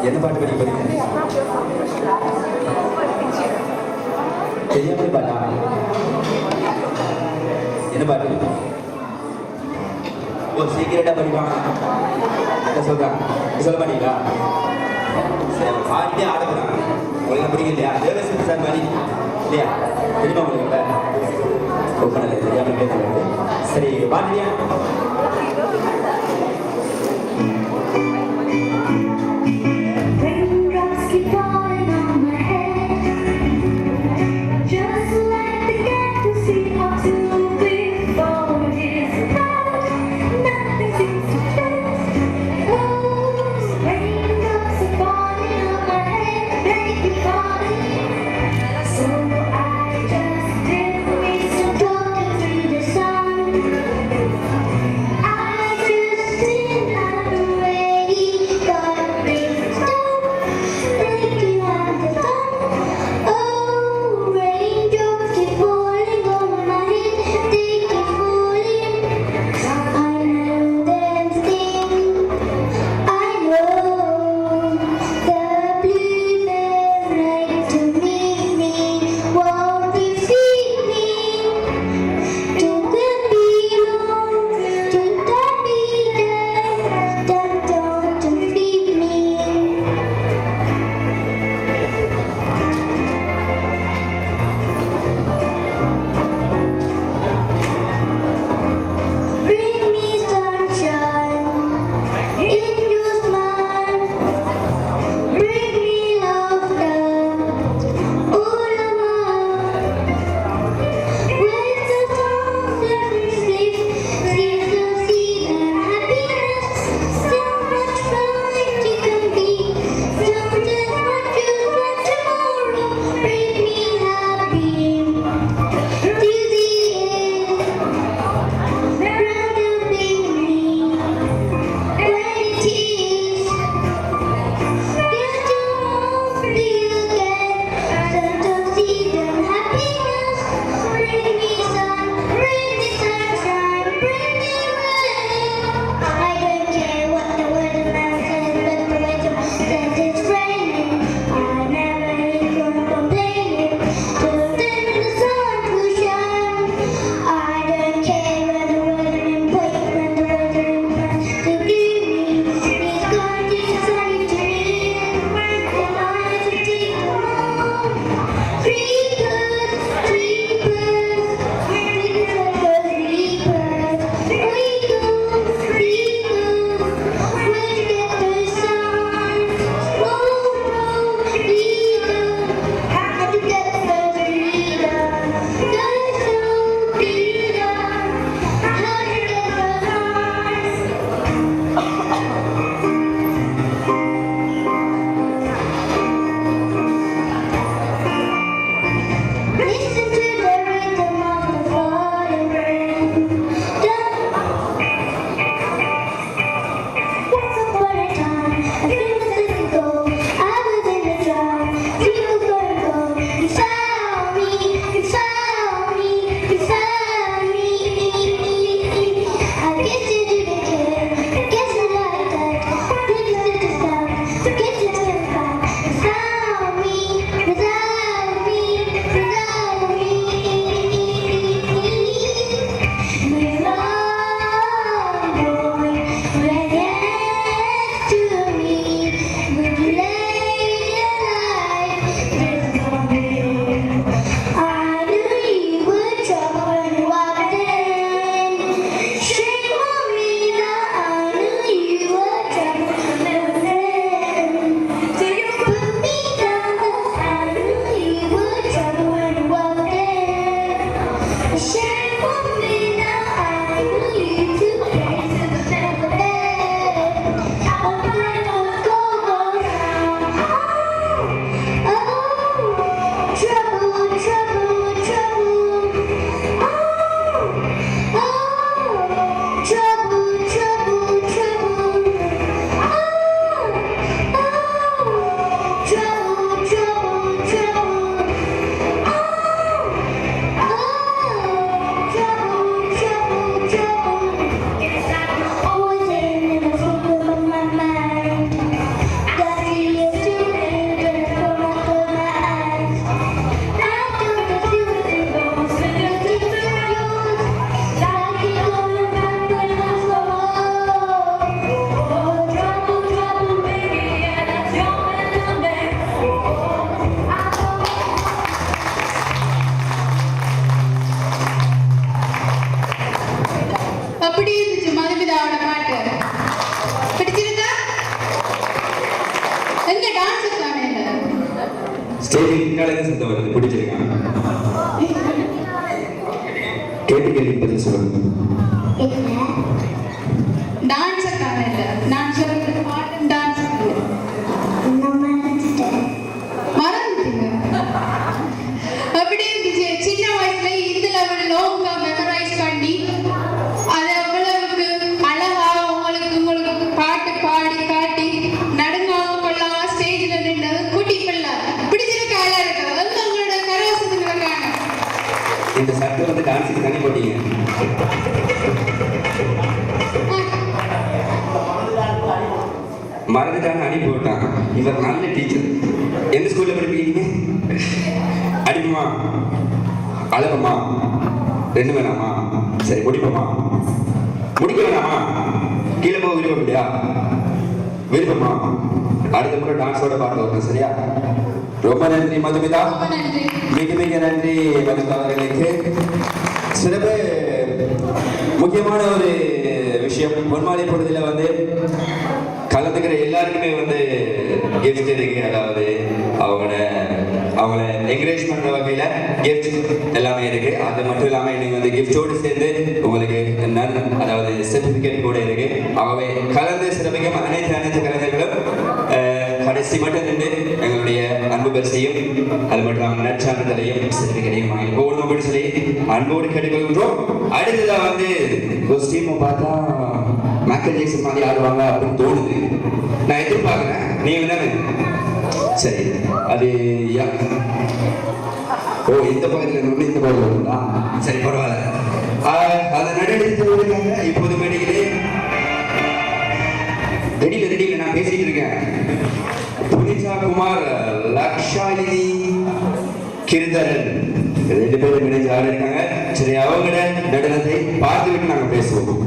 என்ன பாட்டு படிக்கிறீங்க? தெரியாம பாட்டா? என்ன பாட்டு? ஓ சீக்கிரட்டா படிப்பாங்க. என்ன சொல்றாங்க? சொல்ல மாட்டீங்களா? சரி பாடிட்டே ஆட போறாங்க. உங்களுக்கு பிடிக்கும் இல்லையா? தேவசிங் சார் மாதிரி இல்லையா? தெரியுமா உங்களுக்கு? ரொம்ப நல்லது. தெரியாம கேட்க. சரி பாடியா? சரி பின்னாலே சத்தம் வருது பிடிச்சிருக்கான் கேட்டு கேள்வி பதில் சொல்லுங்க டான்ஸ் காணல நான் சொல்றது பாட்டு டான்ஸ் மறந்துட்டீங்க அப்படி இருந்துச்சு சின்ன வயசுல இந்த லெவல் லாங்கா மெமரைஸ் பண்ணி அது அவ்வளவுக்கு அழகா உங்களுக்கு பாட்டு பாடி காட்டி நடுங்காம கொள்ளாம ஸ்டேஜ்ல நின்றது குட்டி பிள்ளை பிடிச்சிருக்க ஆளா இருக்கு வந்து உங்களோட கரவசத்துக்களை காணும் இந்த சட்டை வந்து டான்ஸுக்கு தனி போட்டீங்க மறந்துட்டாங்க அனுப்பி விட்டாங்க இவர் நல்ல டீச்சர் எந்த ஸ்கூல்ல படிப்பீங்க அடிப்புமா அழகமா ரெண்டு வேணாமா சரி முடிப்போமா முடிக்க வேணாமா கீழே போக விருப்பம் இல்லையா விருப்பமா அடுத்த முறை டான்ஸோட பாட்டு வரணும் சரியா ரொம்ப நன்றி மதுமிதா மிக மிக நன்றி மதுமிதா அவர்களுக்கு சிறப்பு முக்கியமான ஒரு விஷயம் பொன்மாலை பொழுதுல வந்து கலந்துக்கிற எல்லாருக்குமே வந்து கிஃப்ட் இருக்கு அதாவது அவங்கள என்கரேஜ் பண்ற வகையில கிஃப்ட் எல்லாமே இருக்கு அது மட்டும் இல்லாம இன்னைக்கு வந்து கிஃப்டோடு சேர்ந்து உங்களுக்கு அதாவது சர்டிபிகேட் கூட இருக்கு ஆகவே கலந்து சிறப்பிக்கும் அனைத்து கலைஞர்களும் கடைசி மட்டும் நின்று எங்களுடைய அன்பு பரிசையும் அது மட்டும் இல்லாமல் நற்சான்றிதழையும் சர்டிபிகேட்டையும் வாங்கி போகணும் அப்படின்னு சொல்லி அன்போடு கேட்டுக்கொள்கின்றோம் அடுத்ததா வந்து கொஸ்டியூமை பார்த்தா மைக்கேல் ஜாக்சன் மாதிரி ஆடுவாங்க அப்படின்னு தோணுது நான் எதிர்பார்க்கிறேன் நீங்க தானே சரி அது ஓ இந்த பக்கத்துல இருந்து இந்த பக்கத்துல இருந்தா சரி பரவாயில்ல அதை நடத்தி இருக்காங்க இப்போது மேடையிலே ரெடியில நான் பேசிட்டு இருக்கேன் புனிதா குமார் லக்ஷாயினி கிருதரன் ரெண்டு பேரும் இணைஞ்சு ஆடிருக்காங்க சரி அவங்களோட நடனத்தை பார்த்துவிட்டு நாங்க பேசுவோம்